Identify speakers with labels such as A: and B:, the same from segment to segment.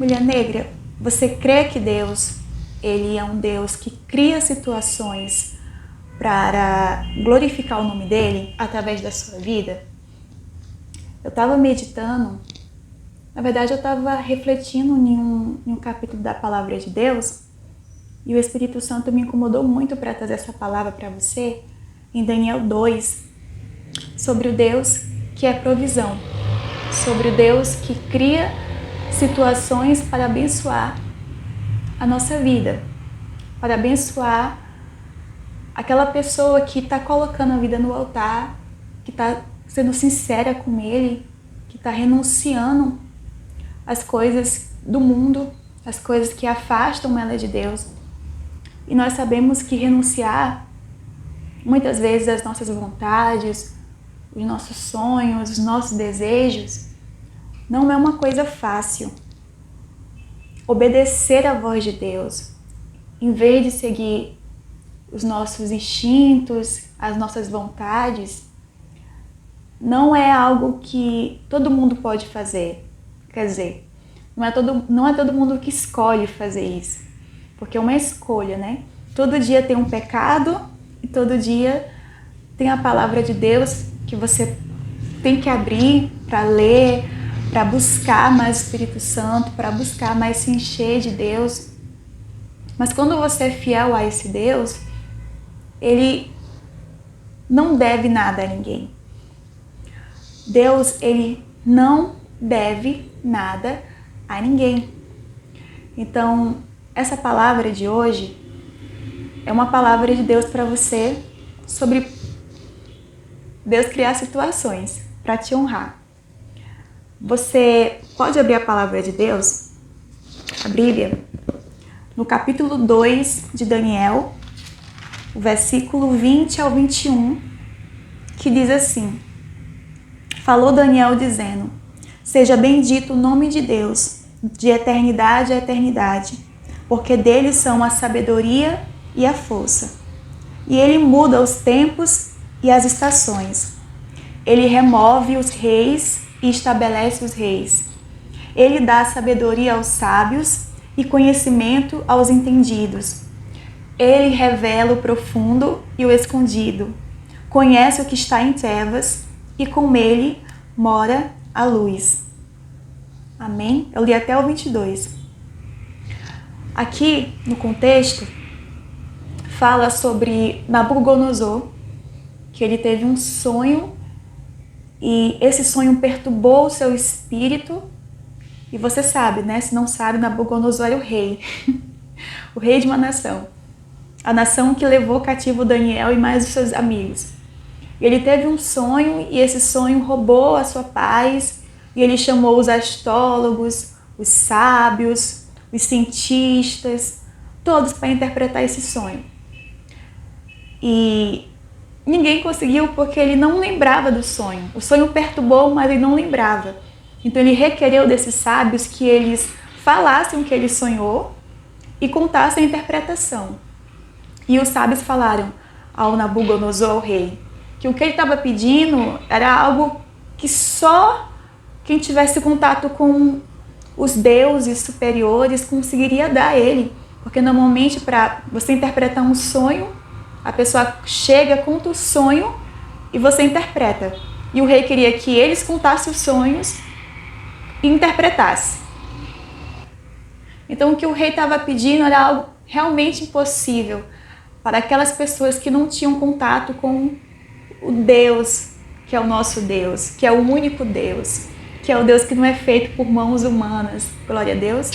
A: Mulher negra, você crê que Deus, Ele é um Deus que cria situações para glorificar o nome dEle através da sua vida? Eu estava meditando, na verdade eu estava refletindo em um capítulo da Palavra de Deus, e o Espírito Santo me incomodou muito para trazer essa palavra para você, em Daniel 2, sobre o Deus que é provisão, sobre o Deus que cria situações para abençoar a nossa vida, para abençoar aquela pessoa que está colocando a vida no altar, que está sendo sincera com Ele, que está renunciando às coisas do mundo, às coisas que afastam ela de Deus. E nós sabemos que renunciar, muitas vezes, às nossas vontades, os nossos sonhos, os nossos desejos, não é uma coisa fácil. Obedecer à voz de Deus, em vez de seguir os nossos instintos, as nossas vontades, não é algo que todo mundo pode fazer. Quer dizer, não é todo mundo que escolhe fazer isso, porque é uma escolha, né? Todo dia tem um pecado e todo dia tem a palavra de Deus que você tem que abrir para ler, para buscar mais o Espírito Santo, para buscar mais se encher de Deus. Mas quando você é fiel a esse Deus, Ele não deve nada a ninguém. Deus, Ele não deve nada a ninguém. Então, essa palavra de hoje é uma palavra de Deus para você sobre Deus criar situações para te honrar. Você pode abrir a palavra de Deus, a Bíblia, no capítulo 2 de Daniel, o versículo 20 ao 21, que diz assim: Falou Daniel dizendo: Seja bendito o nome de Deus, de eternidade a eternidade, porque dele são a sabedoria e a força. E ele muda os tempos e as estações. Ele remove os reis e estabelece os reis. Ele dá sabedoria aos sábios e conhecimento aos entendidos. Ele revela o profundo e o escondido. Conhece o que está em trevas e com ele mora a luz. Amém? Eu li até o 22. Aqui, no contexto, fala sobre Nabucodonosor, que ele teve um sonho e esse sonho perturbou o seu espírito. E você sabe, né? Se não sabe, Nabucodonosor era o rei. O rei de uma nação. A nação que levou cativo Daniel e mais os seus amigos. E ele teve um sonho e esse sonho roubou a sua paz. E ele chamou os astrólogos, os sábios, os cientistas, todos para interpretar esse sonho. E ninguém conseguiu porque ele não lembrava do sonho. O sonho perturbou, mas ele não lembrava. Então ele requereu desses sábios que eles falassem o que ele sonhou e contassem a interpretação. E os sábios falaram ao Nabucodonosor, o rei, que o que ele estava pedindo era algo que só quem tivesse contato com os deuses superiores conseguiria dar a ele. Porque normalmente para você interpretar um sonho, a pessoa chega, conta o sonho e você interpreta. E o rei queria que eles contassem os sonhos e interpretassem. Então o que o rei estava pedindo era algo realmente impossível para aquelas pessoas que não tinham contato com o Deus, que é o nosso Deus, que é o único Deus, que é o Deus que não é feito por mãos humanas. Glória a Deus.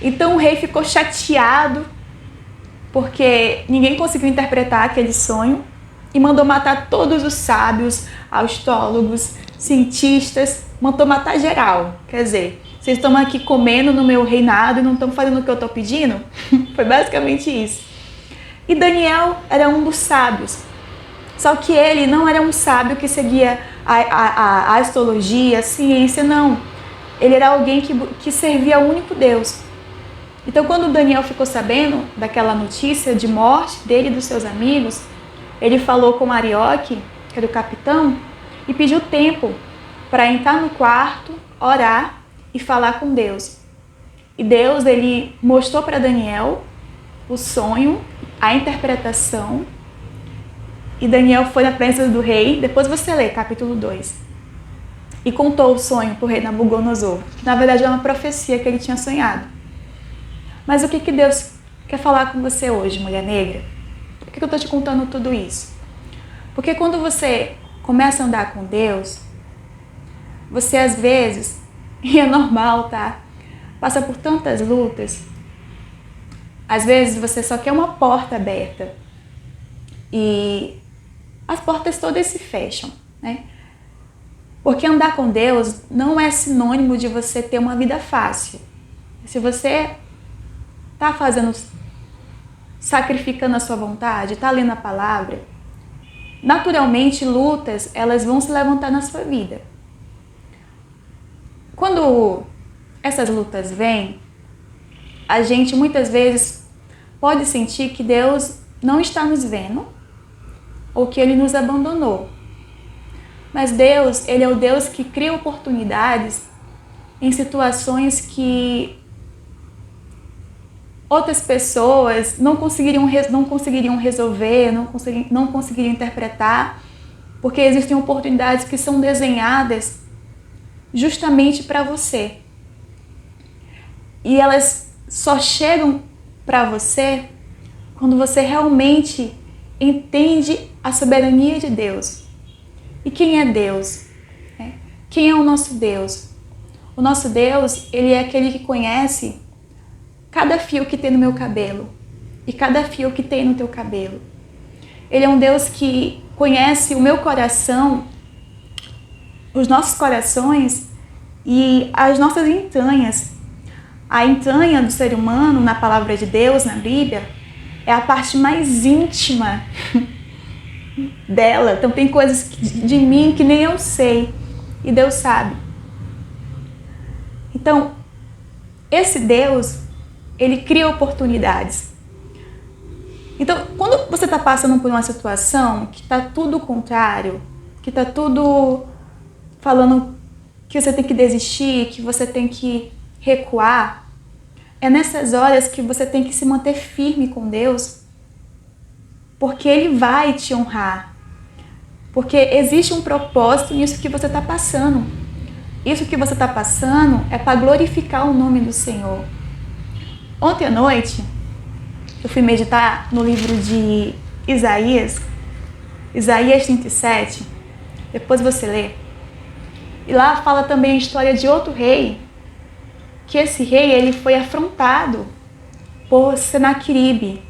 A: Então o rei ficou chateado porque ninguém conseguiu interpretar aquele sonho e mandou matar todos os sábios, astrólogos, cientistas, mandou matar geral. Quer dizer, vocês estão aqui comendo no meu reinado e não estão fazendo o que eu estou pedindo? Foi basicamente isso. E Daniel era um dos sábios. Só que ele não era um sábio que seguia a astrologia, a ciência, não. Ele era alguém que servia ao único Deus. Então, quando Daniel ficou sabendo daquela notícia de morte dele e dos seus amigos, ele falou com Arioque, que era o capitão, e pediu tempo para entrar no quarto, orar e falar com Deus. E Deus, ele mostrou para Daniel o sonho, a interpretação. E Daniel foi na presença do rei. Depois você lê, capítulo 2. E contou o sonho para o rei Nabucodonosor. Que na verdade é uma profecia que ele tinha sonhado. Mas o que Deus quer falar com você hoje, mulher negra? Por que eu estou te contando tudo isso? Porque quando você começa a andar com Deus, você às vezes, e é normal, tá? Passa por tantas lutas. Às vezes você só quer uma porta aberta. E as portas todas se fecham, né? Porque andar com Deus não é sinônimo de você ter uma vida fácil. Se você está sacrificando a sua vontade, está lendo a palavra, naturalmente lutas, elas vão se levantar na sua vida. Quando essas lutas vêm, a gente muitas vezes pode sentir que Deus não está nos vendo ou que Ele nos abandonou. Mas Deus, Ele é o Deus que cria oportunidades em situações que outras pessoas não conseguiriam resolver, não conseguiriam interpretar, porque existem oportunidades que são desenhadas justamente para você. E elas só chegam para você quando você realmente entende a soberania de Deus. E quem é Deus? Quem é o nosso Deus? O nosso Deus, Ele é aquele que conhece cada fio que tem no meu cabelo e cada fio que tem no teu cabelo. Ele é um Deus que conhece o meu coração, os nossos corações e as nossas entranhas. A entranha do ser humano, na palavra de Deus, na Bíblia, é a parte mais íntima dela. Então tem coisas de mim que nem eu sei e Deus sabe. Então, esse Deus, Ele cria oportunidades. Então, quando você está passando por uma situação que está tudo contrário, que está tudo falando que você tem que desistir, que você tem que recuar, é nessas horas que você tem que se manter firme com Deus, porque Ele vai te honrar. Porque existe um propósito nisso que você está passando. Isso que você está passando é para glorificar o nome do Senhor. Ontem à noite, eu fui meditar no livro de Isaías 37, depois você lê. E lá fala também a história de outro rei, que esse rei ele foi afrontado por Senaqueribe.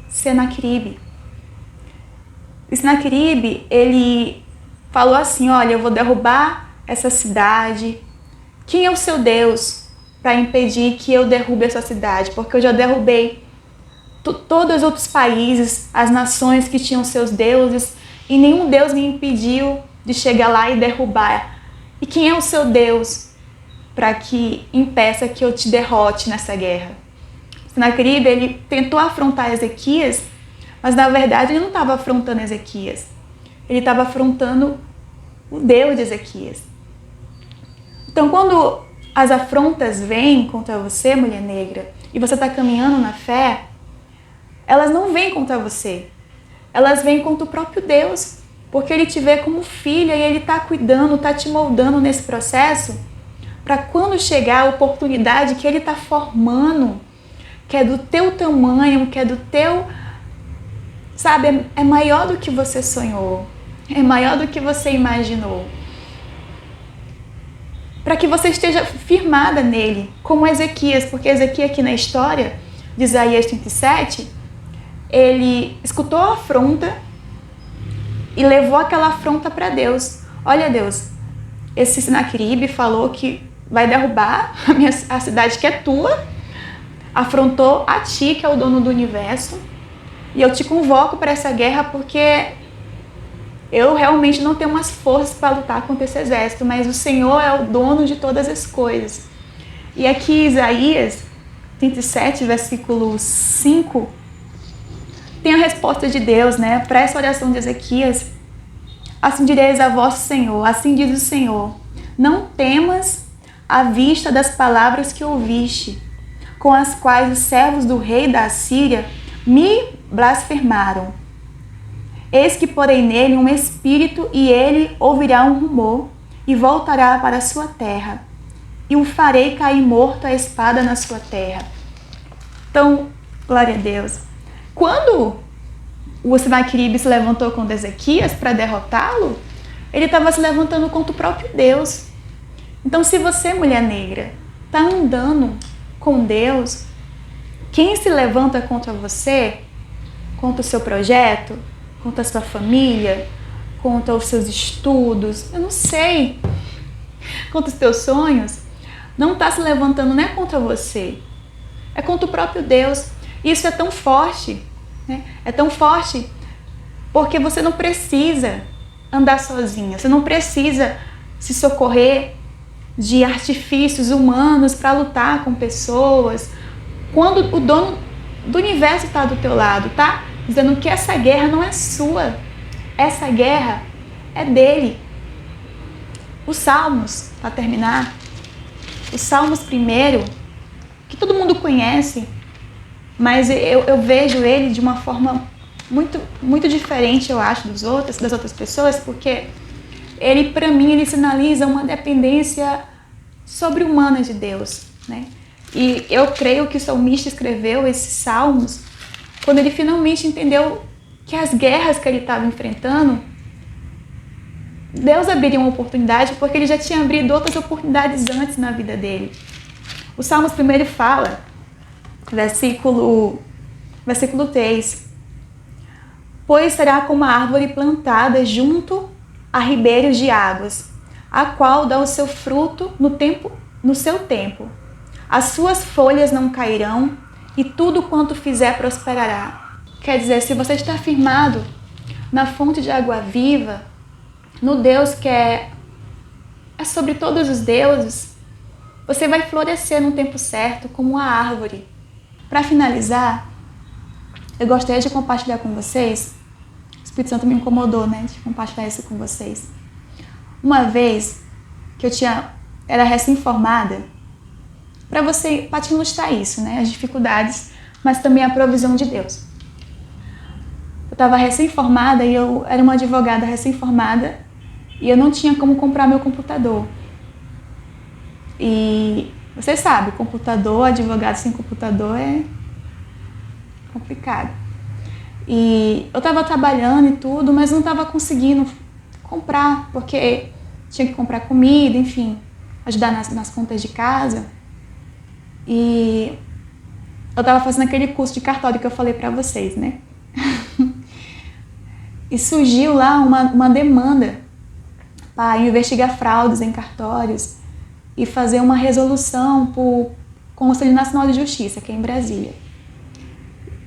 A: E Senaqueribe, ele falou assim, olha, eu vou derrubar essa cidade. Quem é o seu Deus para impedir que eu derrube essa cidade? Porque eu já derrubei todos os outros países, as nações que tinham seus deuses, e nenhum Deus me impediu de chegar lá e derrubar. E quem é o seu Deus para que impeça que eu te derrote nessa guerra? Senaqueribe, ele tentou afrontar Ezequias, mas na verdade ele não estava afrontando Ezequias. Ele estava afrontando o Deus de Ezequias. Então, quando as afrontas vêm contra você, mulher negra, e você está caminhando na fé, elas não vêm contra você. Elas vêm contra o próprio Deus, porque Ele te vê como filha e Ele está cuidando, está te moldando nesse processo, para quando chegar a oportunidade que Ele está formando, que é do teu tamanho, que é do teu... Sabe, é maior do que você sonhou, é maior do que você imaginou. Para que você esteja firmada nele, como Ezequias, porque Ezequias aqui na história de Isaías 37, ele escutou a afronta e levou aquela afronta para Deus. Olha, Deus, esse Senaqueribe falou que vai derrubar a cidade que é tua, afrontou a ti, que é o dono do universo, e eu te convoco para essa guerra porque eu realmente não tenho umas forças para lutar contra esse exército, mas o Senhor é o dono de todas as coisas. E aqui Isaías 37, versículo 5, tem a resposta de Deus, né, para essa oração de Ezequias. Assim direis a vosso Senhor, assim diz o Senhor, não temas à vista das palavras que ouviste, com as quais os servos do rei da Assíria me blasfemaram. Eis que porei nele um espírito, e ele ouvirá um rumor, e voltará para a sua terra, e o farei cair morto à espada na sua terra. Então, glória a Deus. Quando o Senaqueribe se levantou contra Ezequias para derrotá-lo, ele estava se levantando contra o próprio Deus. Então, se você, mulher negra, está andando com Deus, quem se levanta contra você, contra o seu projeto, contra a sua família, contra os seus estudos, eu não sei, contra os teus sonhos, não está se levantando, não é contra você, é contra o próprio Deus. Isso é tão forte, né? É tão forte porque você não precisa andar sozinha, você não precisa se socorrer de artifícios humanos para lutar com pessoas, quando o dono do universo está do teu lado, tá? Dizendo que essa guerra não é sua, essa guerra é dele. Os Salmos, para terminar, os Salmos primeiro, que todo mundo conhece, mas eu vejo ele de uma forma muito diferente, eu acho, das outras pessoas, porque ele, para mim, ele sinaliza uma dependência sobre-humana de Deus, né? E eu creio que o salmista escreveu esses salmos quando ele finalmente entendeu que as guerras que ele estava enfrentando, Deus abriria uma oportunidade, porque ele já tinha abrido outras oportunidades antes na vida dele. O Salmos primeiro fala, versículo 3, pois será como a árvore plantada junto a ribeiros de águas, a qual dá o seu fruto no seu tempo. As suas folhas não cairão, e tudo quanto fizer prosperará. Quer dizer, se você está firmado na fonte de água viva, no Deus que é sobre todos os deuses, você vai florescer no tempo certo como uma árvore. Para finalizar, eu gostaria de compartilhar com vocês, o Espírito Santo me incomodou, né, de compartilhar isso com vocês. Uma vez que era recém-formada, para te ilustrar isso, né, as dificuldades, mas também a provisão de Deus. Eu estava recém-formada e eu era uma advogada recém-formada e eu não tinha como comprar meu computador. E você sabe, advogado sem computador é complicado. E eu estava trabalhando e tudo, mas não estava conseguindo comprar, porque tinha que comprar comida, enfim, ajudar nas contas de casa. E eu estava fazendo aquele curso de cartório que eu falei para vocês, né? E surgiu lá uma demanda para investigar fraudes em cartórios e fazer uma resolução para o Conselho Nacional de Justiça, que é em Brasília.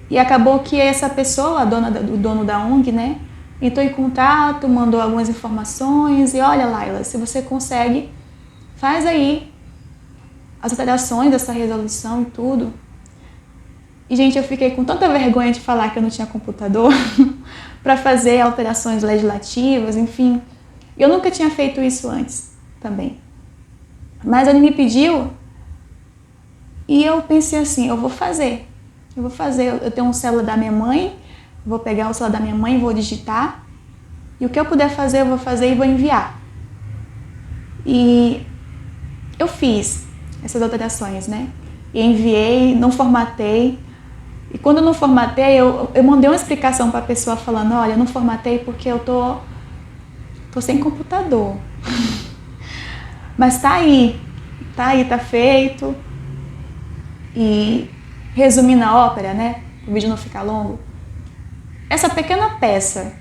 A: E acabou que essa pessoa, o dono da ONG, né, entrou em contato, mandou algumas informações e olha, Laila, se você consegue, faz aí as alterações dessa resolução e tudo. E, gente, eu fiquei com tanta vergonha de falar que eu não tinha computador para fazer alterações legislativas, enfim. Eu nunca tinha feito isso antes também. Mas ele me pediu e eu pensei assim, eu vou fazer. Eu tenho um celular da minha mãe, vou pegar o celular da minha mãe, vou digitar. E o que eu puder fazer, eu vou fazer e vou enviar. E eu fiz essas alterações, né? E enviei, não formatei. E quando eu não formatei, eu mandei uma explicação para a pessoa falando, olha, eu não formatei porque eu tô sem computador. Mas tá aí, tá feito. E resumindo a ópera, né? O vídeo não ficar longo. Essa pequena peça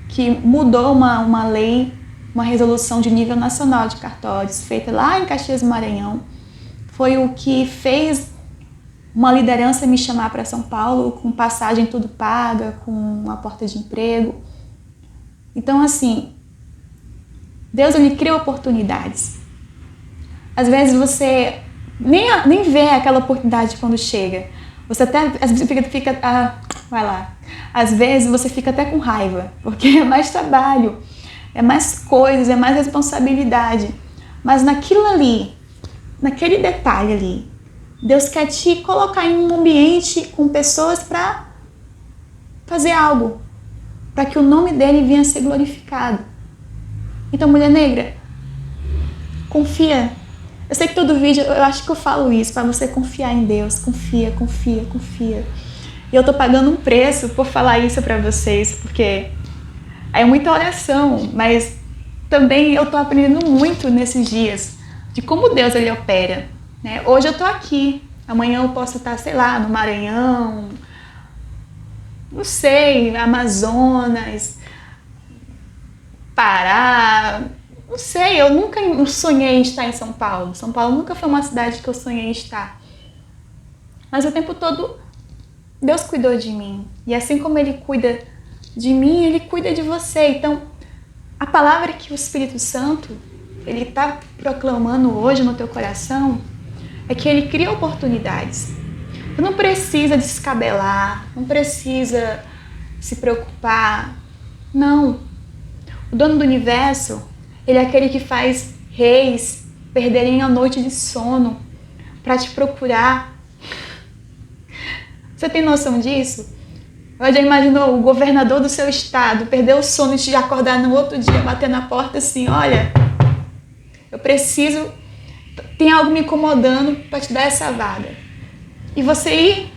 A: que mudou uma lei, uma resolução de nível nacional de cartórios, feita lá em Caxias do Maranhão, foi o que fez uma liderança me chamar para São Paulo, com passagem tudo paga, com uma porta de emprego. Então, assim, Deus, ele cria oportunidades. Às vezes você nem vê aquela oportunidade quando chega. Você até às vezes fica vai lá. Às vezes você fica até com raiva, porque é mais trabalho, é mais coisas, é mais responsabilidade. Mas naquilo ali, naquele detalhe ali, Deus quer te colocar em um ambiente com pessoas para fazer algo, para que o nome dele venha a ser glorificado. Então, mulher negra, confia. Eu sei que todo vídeo, eu acho que eu falo isso, para você confiar em Deus. Confia, confia, confia. E eu tô pagando um preço por falar isso para vocês, porque é muita oração, mas também eu tô aprendendo muito nesses dias de como Deus ele opera, né? Hoje eu tô aqui, amanhã eu posso estar, sei lá, no Maranhão, não sei, Amazonas, Pará, não sei, eu nunca sonhei em estar em São Paulo. São Paulo nunca foi uma cidade que eu sonhei em estar. Mas o tempo todo Deus cuidou de mim. E assim como Ele cuida de mim, Ele cuida de você. Então, a palavra que o Espírito Santo Ele está proclamando hoje no teu coração é que Ele cria oportunidades. Tu não precisa descabelar, não precisa se preocupar. Não. O dono do universo, Ele é aquele que faz reis perderem a noite de sono para te procurar. Você tem noção disso? Eu já imaginou o governador do seu estado perder o sono e te acordar no outro dia, bater na porta assim, olha, eu preciso, tem algo me incomodando para te dar essa vaga. E você ir,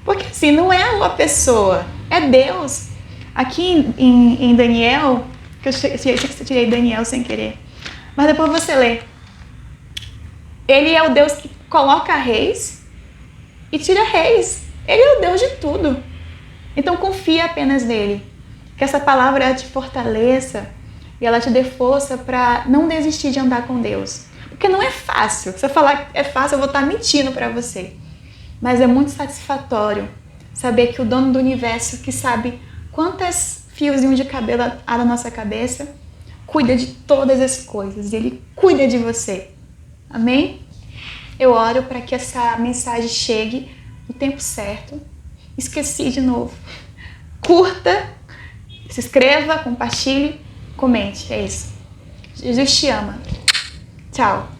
A: porque assim, não é uma pessoa, é Deus. Aqui em Daniel, que eu tirei Daniel sem querer, mas depois você lê. Ele é o Deus que coloca reis e tira reis. Ele é o Deus de tudo. Então confia apenas nele. Que essa palavra te fortaleça e ela te dê força para não desistir de andar com Deus. Porque não é fácil. Se eu falar que é fácil, eu vou estar mentindo para você. Mas é muito satisfatório saber que o dono do universo, que sabe quantos fiozinhos de cabelo há na nossa cabeça, cuida de todas as coisas. E Ele cuida de você. Amém? Eu oro para que essa mensagem chegue no tempo certo. Esqueci de novo. Curta, se inscreva, compartilhe, comente. É isso. Jesus te ama. Tchau.